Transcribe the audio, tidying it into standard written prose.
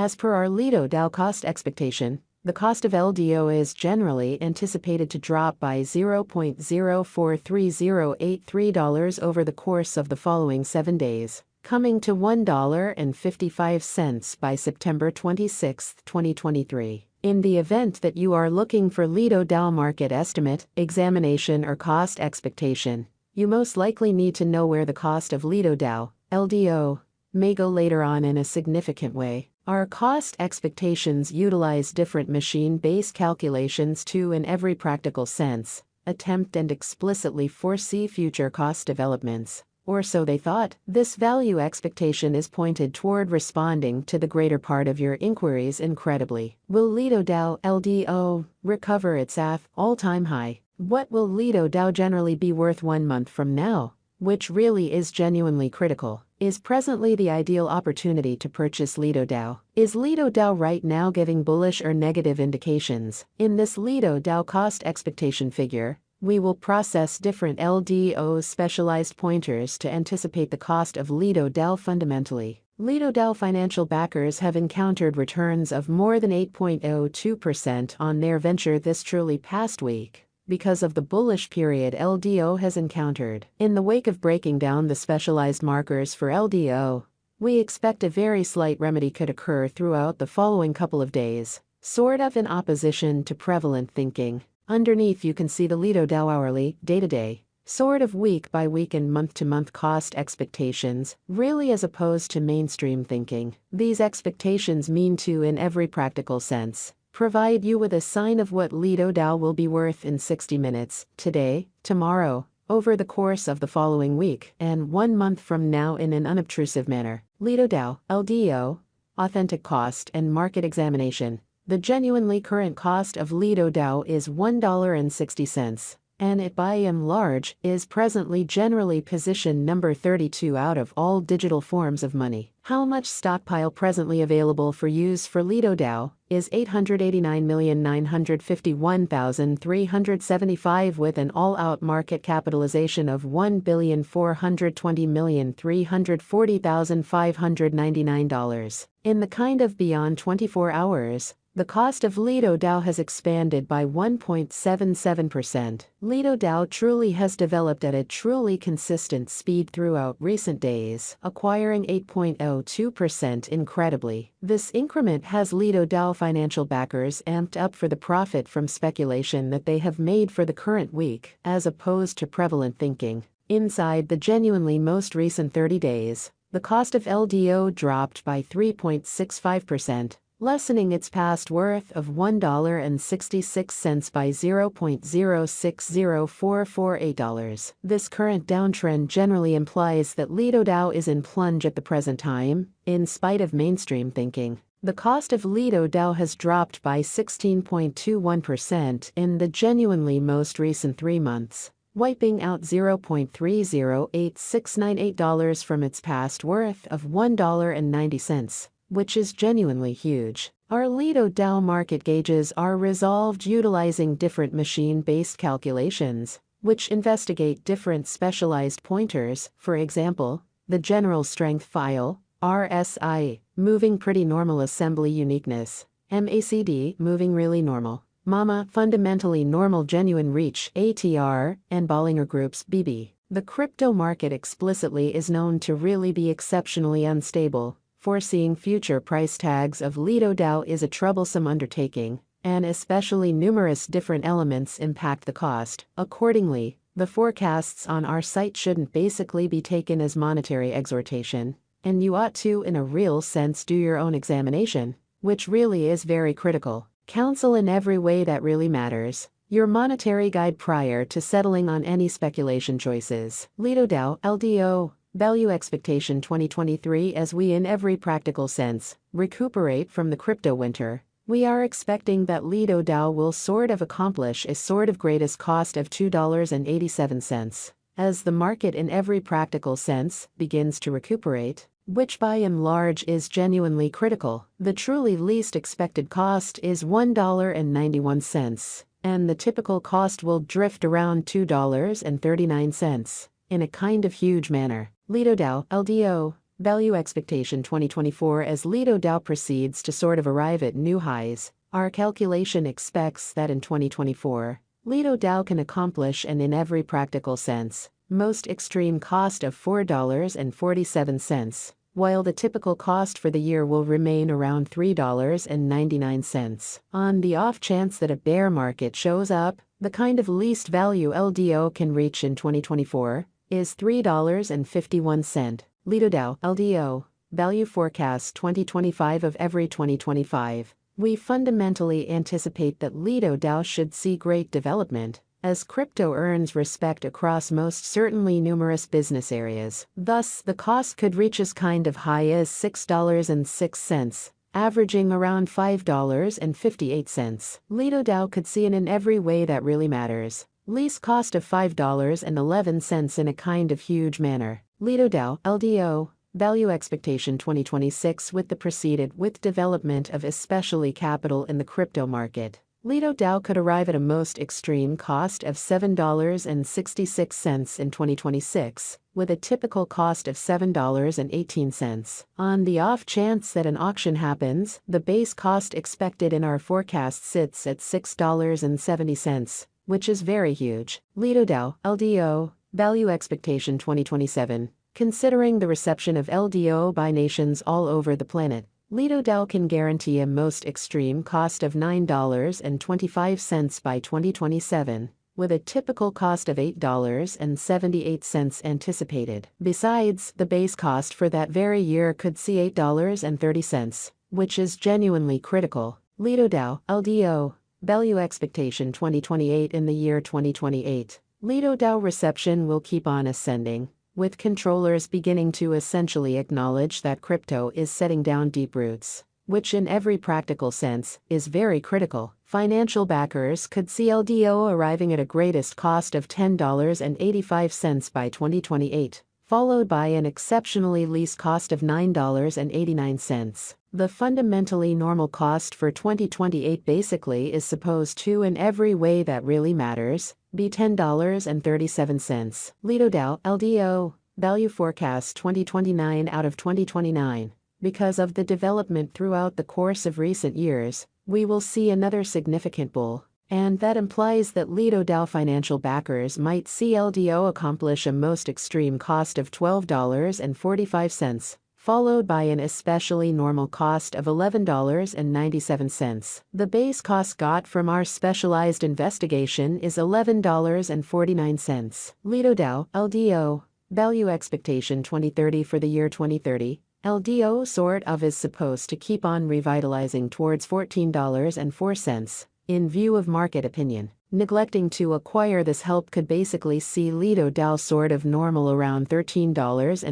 As per our LIDO DAO cost expectation, the cost of LDO is generally anticipated to drop by $0.043083 over the course of the following 7 days, coming to $1.55 by September 26, 2023. In the event that you are looking for LIDO DAO market estimate, examination or cost expectation, you most likely need to know where the cost of LIDO DAO, LDO, may go later on in a significant way. Our cost expectations utilize different machine-based calculations to, in every practical sense, attempt and explicitly foresee future cost developments. Or so they thought. This value expectation is pointed toward responding to the greater part of your inquiries incredibly. Will LIDO DAO LDO recover its all-time high? What will LIDO DAO generally be worth 1 month from now? Which really is genuinely critical. Is presently the ideal opportunity to purchase LIDO DAO? Is LIDO DAO right now giving bullish or negative indications? In this LIDO DAO cost expectation figure, we will process different LDO specialized pointers to anticipate the cost of LIDO DAO fundamentally. LIDO DAO financial backers have encountered returns of more than 8.02% on their venture this truly past week, because of the bullish period LDO has encountered. In the wake of breaking down the specialized markers for LDO, we expect a very slight remedy could occur throughout the following couple of days, sort of in opposition to prevalent thinking. Underneath you can see the LIDO DAO hourly, day-to-day, sort of week-by-week and month-to-month cost expectations, really as opposed to mainstream thinking. These expectations mean to, in every practical sense, provide you with a sign of what LIDO DAO will be worth in 60 minutes, today, tomorrow, over the course of the following week, and 1 month from now in an unobtrusive manner. LIDO DAO, LDO, authentic cost and market examination. The genuinely current cost of LIDO DAO is $1.60. And it by and large is presently generally position number 32 out of all digital forms of money. How much stockpile presently available for use for LIDO DAO is 889,951,375 with an all-out market capitalization of $1,420,340,599. In the kind of beyond 24 hours, the cost of LIDO DAO has expanded by 1.77%. LIDO DAO truly has developed at a truly consistent speed throughout recent days, acquiring 8.02% incredibly. This increment has LIDO DAO financial backers amped up for the profit from speculation that they have made for the current week, as opposed to prevalent thinking. Inside the genuinely most recent 30 days, the cost of LDO dropped by 3.65%. Lessening its past worth of $1.66 by $0.060448. This current downtrend generally implies that LIDO DAO is in plunge at the present time, in spite of mainstream thinking. The cost of LIDO DAO has dropped by 16.21% in the genuinely most recent 3 months, wiping out $0.308698 from its past worth of $1.90. Which is genuinely huge. Our LIDO DAO market gauges are resolved utilizing different machine-based calculations, which investigate different specialized pointers. For example, the general strength file, RSI, moving pretty normal assembly uniqueness, MACD, moving really normal, MAMA, fundamentally normal genuine reach, ATR, and Bollinger Group's BB. The crypto market explicitly is known to really be exceptionally unstable. Foreseeing future price tags of LIDO DAO is a troublesome undertaking, and especially numerous different elements impact the cost. Accordingly, the forecasts on our site shouldn't basically be taken as monetary exhortation, and you ought to, in a real sense, do your own examination, which really is very critical. Counsel in every way that really matters. Your monetary guide prior to settling on any speculation choices. LIDO DAO, LDO. Value expectation 2023. As we in every practical sense recuperate from the crypto winter, we are expecting that LIDO DAO will sort of accomplish a sort of greatest cost of $2.87. As the market in every practical sense begins to recuperate, which by and large is genuinely critical, the truly least expected cost is $1.91, and the typical cost will drift around $2.39, in a kind of huge manner. LIDO DAO, LDO, Value expectation 2024. As LIDO DAO proceeds to sort of arrive at new highs, our calculation expects that in 2024, LIDO DAO can accomplish an in every practical sense, most extreme cost of $4.47, while the typical cost for the year will remain around $3.99. On the off chance that a bear market shows up, the kind of least value LDO can reach in 2024 is $3.51. LIDO DAO LDO Value Forecast 2025. Of every 2025, we fundamentally anticipate that LIDO DAO should see great development, as crypto earns respect across most certainly numerous business areas. Thus, the cost could reach as kind of high as $6.06, averaging around $5.58. LIDO DAO could see an in every way that really matters, least cost of $5.11 in a kind of huge manner. LIDO DAO LDO Value expectation 2026. With the preceded with development of especially capital in the crypto market, LIDO DAO could arrive at a most extreme cost of $7.66 in 2026, with a typical cost of $7.18. On the off chance that an auction happens, the base cost expected in our forecast sits at $6.70, which is very huge. LIDO DAO LDO Value expectation 2027. Considering the reception of LDO by nations all over the planet, LIDO DAO can guarantee a most extreme cost of $9.25 by 2027, with a typical cost of $8.78 anticipated. Besides, the base cost for that very year could see $8.30, which is genuinely critical. LIDO DAO LDO Value expectation 2028. In the year 2028, LIDO DAO reception will keep on ascending, with controllers beginning to essentially acknowledge that crypto is setting down deep roots, which in every practical sense is very critical. Financial backers could see LDO arriving at a greatest cost of $10.85 by 2028, followed by an exceptionally least cost of $9.89. The fundamentally normal cost for 2028 basically is supposed to, in every way that really matters, be $10.37. LIDO DAO LDO Value Forecast 2029. Out of 2029, because of the development throughout the course of recent years, we will see another significant bull, and that implies that LIDO DAO financial backers might see LDO accomplish a most extreme cost of $12.45, followed by an especially normal cost of $11.97. The base cost got from our specialized investigation is $11.49. LIDO DAO LDO Value expectation 2030. For the year 2030, LDO sort of is supposed to keep on revitalizing towards $14.04, in view of market opinion. Neglecting to acquire this help could basically see LIDO DAO sort of normal around $13.50.